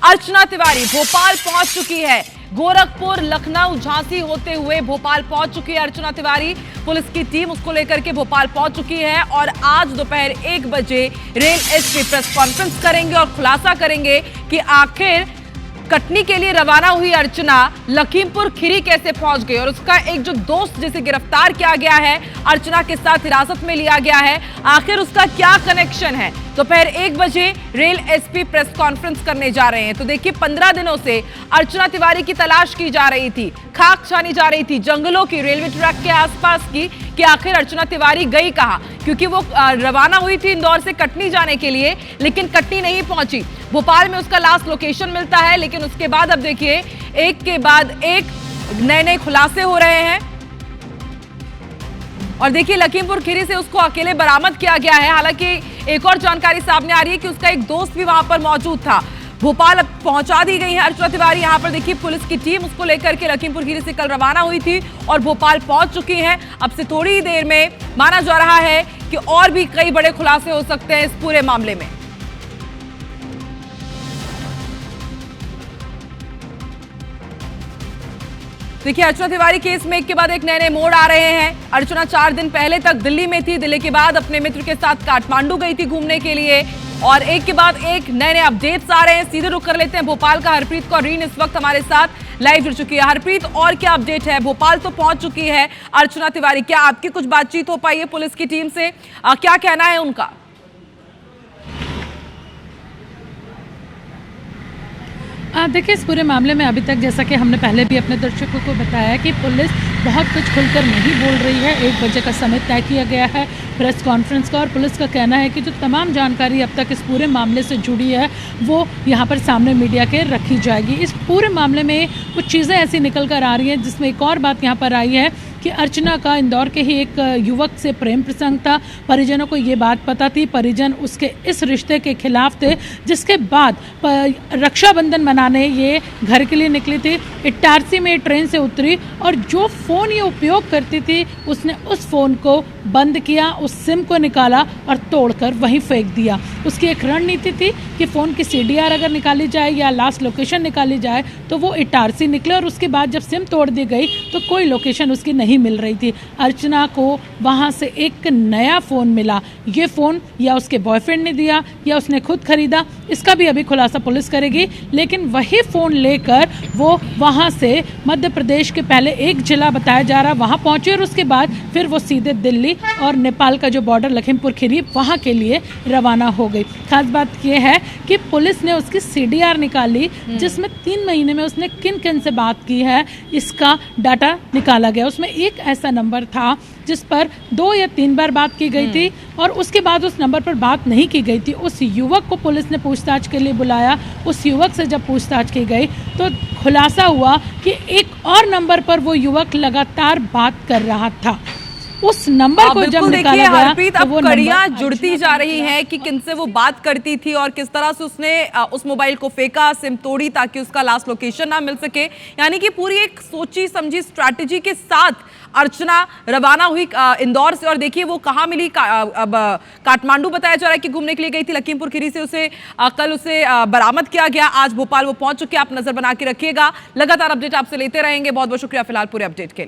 अर्चना तिवारी भोपाल पहुंच चुकी है। गोरखपुर, लखनऊ, झांसी होते हुए भोपाल पहुंच चुकी है अर्चना तिवारी। पुलिस की टीम उसको लेकर के भोपाल पहुंच चुकी है और आज दोपहर 1 बजे रेल एसपी प्रेस कॉन्फ्रेंस करेंगे और खुलासा करेंगे कि आखिर कटनी के लिए रवाना हुई अर्चना लखीमपुर खीरी कैसे पहुंच गई और उसका एक जो दोस्त जिसे गिरफ्तार किया गया है, अर्चना के साथ हिरासत में लिया गया है, आखिर उसका क्या कनेक्शन है। दोपहर 1 बजे रेल एसपी प्रेस कॉन्फ्रेंस करने जा रहे हैं। तो देखिए, 15 दिनों से अर्चना तिवारी की तलाश की जा रही थी, खाक छानी जा रही थी जंगलों की, रेलवे ट्रैक के आसपास की, कि आखिर अर्चना तिवारी गई कहां, क्योंकि वो रवाना हुई थी इंदौर से कटनी जाने के लिए, लेकिन कटनी नहीं पहुंची। भोपाल में उसका लास्ट लोकेशन मिलता है, लेकिन उसके बाद अब देखिए एक के बाद एक नए खुलासे हो रहे हैं। और देखिए, लखीमपुर खीरी से उसको अकेले बरामद किया गया है। हालांकि एक और जानकारी सामने आ रही है कि उसका एक दोस्त भी वहां पर मौजूद था। भोपाल अब पहुंचा दी गई है अर्चना तिवारी। यहां पर देखिए, पुलिस की टीम उसको लेकर के लखीमपुर खीरी से कल रवाना हुई थी और भोपाल पहुंच चुकी है। अब से थोड़ी ही देर में माना जा रहा है कि और भी कई बड़े खुलासे हो सकते हैं इस पूरे मामले में। देखिए, अर्चना तिवारी केस में एक के बाद एक नए मोड़ आ रहे हैं। अर्चना 4 दिन पहले तक दिल्ली में थी, दिल्ली के बाद अपने मित्र के साथ काठमांडू गई थी घूमने के लिए, और एक के बाद एक नए अपडेट्स आ रहे हैं। सीधे रुक कर लेते हैं भोपाल का। हरप्रीत कौर इस वक्त हमारे साथ लाइव जुड़ चुकी है। हरप्रीत, और क्या अपडेट है? भोपाल तो पहुंच चुकी है अर्चना तिवारी, क्या आपकी कुछ बातचीत हो पाई है पुलिस की टीम से? क्या कहना है उनका? देखिए, इस पूरे मामले में अभी तक, जैसा कि हमने पहले भी अपने दर्शकों को बताया, कि पुलिस बहुत कुछ खुलकर नहीं बोल रही है। 1 बजे का समय तय किया गया है प्रेस कॉन्फ्रेंस का, और पुलिस का कहना है कि जो तमाम जानकारी अब तक इस पूरे मामले से जुड़ी है वो यहाँ पर सामने मीडिया के रखी जाएगी। इस पूरे मामले में कुछ चीज़ें ऐसी निकल कर आ रही हैं, जिसमें एक और बात यहाँ पर आई है कि अर्चना का इंदौर के ही एक युवक से प्रेम प्रसंग था। परिजनों को ये बात पता थी, परिजन उसके इस रिश्ते के खिलाफ थे, जिसके बाद रक्षाबंधन मनाने ये घर के लिए निकली थी। इटारसी में ट्रेन से उतरी और जो फ़ोन ये उपयोग करती थी, उसने उस फ़ोन को बंद किया, उस सिम को निकाला और तोड़कर वहीं फेंक दिया। उसकी एक रणनीति थी कि फ़ोन की CDR अगर निकाली जाए या लास्ट लोकेशन निकाली जाए तो वो इटारसी निकले, और उसके बाद जब सिम तोड़ दी गई तो कोई लोकेशन उसकी नहीं मिल रही थी। अर्चना को वहाँ से एक नया फ़ोन मिला। ये फ़ोन या उसके बॉयफ्रेंड ने दिया या उसने खुद खरीदा, इसका भी अभी खुलासा पुलिस करेगी। लेकिन वही फ़ोन लेकर वो वहाँ से मध्य प्रदेश के पहले एक जिला बताया जा रहा वहाँ पहुँचे, और उसके बाद फिर वो सीधे दिल्ली और नेपाल का जो बॉर्डर लखीमपुर खीरी वहाँ के लिए रवाना हो गई। खास बात यह है कि पुलिस ने उसकी CDR निकाली, जिसमें 3 महीने में उसने किन किन से बात की है इसका डाटा निकाला गया। उसमें एक ऐसा नंबर था जिस पर 2 या 3 बार बात की गई थी, और उसके बाद उस नंबर पर बात नहीं की गई थी। उस युवक को पुलिस ने पूछताछ के लिए बुलाया। उस युवक से जब पूछताछ की गई तो खुलासा हुआ कि एक और नंबर पर वो युवक लगातार बात कर रहा था। उस नंबर को जब निकाला गया, हरप्रीत, अब कड़ियां जुड़ती जा रही हैं कि किनसे वो बात करती थी और किस तरह से उसने उस मोबाइल को फेंका, सिम तोड़ी ताकि उसका लास्ट लोकेशन ना मिल सके। यानी कि पूरी एक सोची समझी स्ट्रैटेजी के साथ अर्चना रवाना हुई इंदौर से। और देखिए, वो कहाँ मिली, अब काठमांडू बताया जा रहा है कि घूमने के लिए गई थी। लखीमपुर खीरी से कल उसे बरामद किया गया। आज भोपाल वो पहुंच चुकी है। आप नजर बना के रखिएगा, लगातार अपडेट आपसे लेते रहेंगे। बहुत बहुत शुक्रिया फिलहाल पूरे अपडेट के लिए।